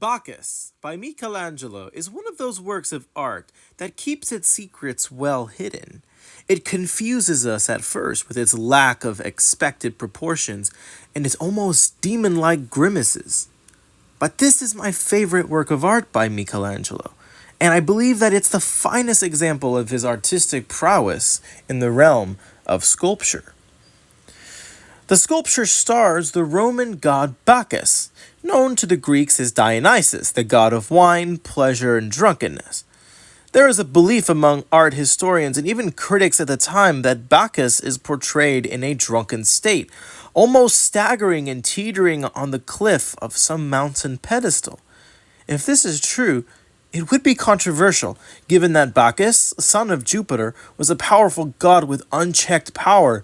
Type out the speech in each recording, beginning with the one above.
Bacchus by Michelangelo is one of those works of art that keeps its secrets well hidden. It confuses us at first with its lack of expected proportions and its almost demon-like grimaces. But this is my favorite work of art by Michelangelo, and I believe that it's the finest example of his artistic prowess in the realm of sculpture. The sculpture stars the Roman god Bacchus, known to the Greeks as Dionysus, the god of wine, pleasure, and drunkenness. There is a belief among art historians and even critics at the time that Bacchus is portrayed in a drunken state, almost staggering and teetering on the cliff of some mountain pedestal. If this is true, it would be controversial, given that Bacchus, son of Jupiter, was a powerful god with unchecked power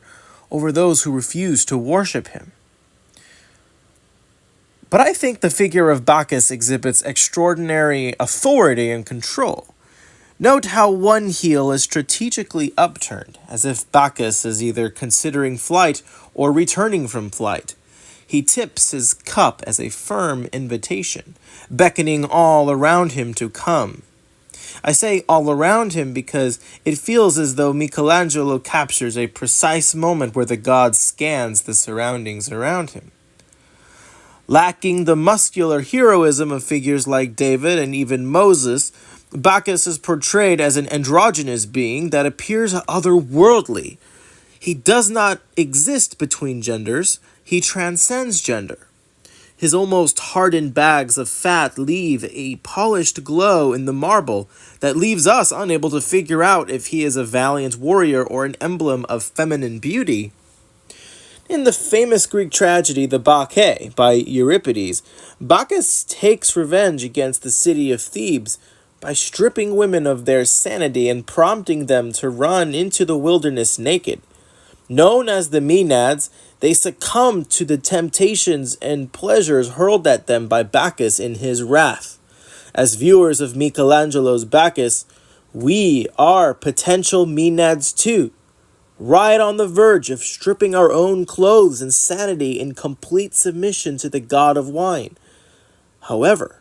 over those who refused to worship him. But I think the figure of Bacchus exhibits extraordinary authority and control. Note how one heel is strategically upturned, as if Bacchus is either considering flight or returning from flight. He tips his cup as a firm invitation, beckoning all around him to come. I say all around him because it feels as though Michelangelo captures a precise moment where the god scans the surroundings around him. Lacking the muscular heroism of figures like David and even Moses, Bacchus is portrayed as an androgynous being that appears otherworldly. He does not exist between genders, he transcends gender. His almost hardened bags of fat leave a polished glow in the marble that leaves us unable to figure out if he is a valiant warrior or an emblem of feminine beauty. In the famous Greek tragedy The Bacchae by Euripides, Bacchus takes revenge against the city of Thebes by stripping women of their sanity and prompting them to run into the wilderness naked. Known as the Maenads, they succumb to the temptations and pleasures hurled at them by Bacchus in his wrath. As viewers of Michelangelo's Bacchus, we are potential Maenads too, right on the verge of stripping our own clothes and sanity in complete submission to the god of wine. However,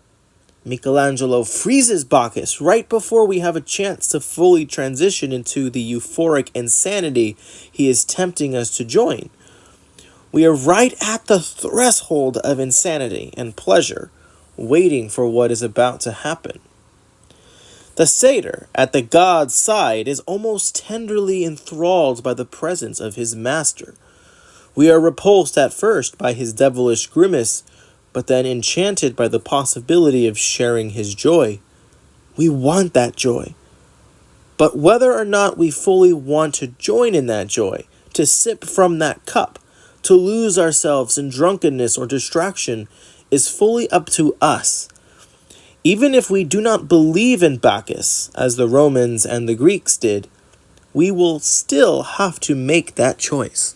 Michelangelo freezes Bacchus right before we have a chance to fully transition into the euphoric insanity he is tempting us to join. We are right at the threshold of insanity and pleasure, waiting for what is about to happen. The satyr at the god's side is almost tenderly enthralled by the presence of his master. We are repulsed at first by his devilish grimace, but then enchanted by the possibility of sharing his joy. We want that joy. But whether or not we fully want to join in that joy, to sip from that cup, to lose ourselves in drunkenness or distraction, is fully up to us. Even if we do not believe in Bacchus, as the Romans and the Greeks did, we will still have to make that choice.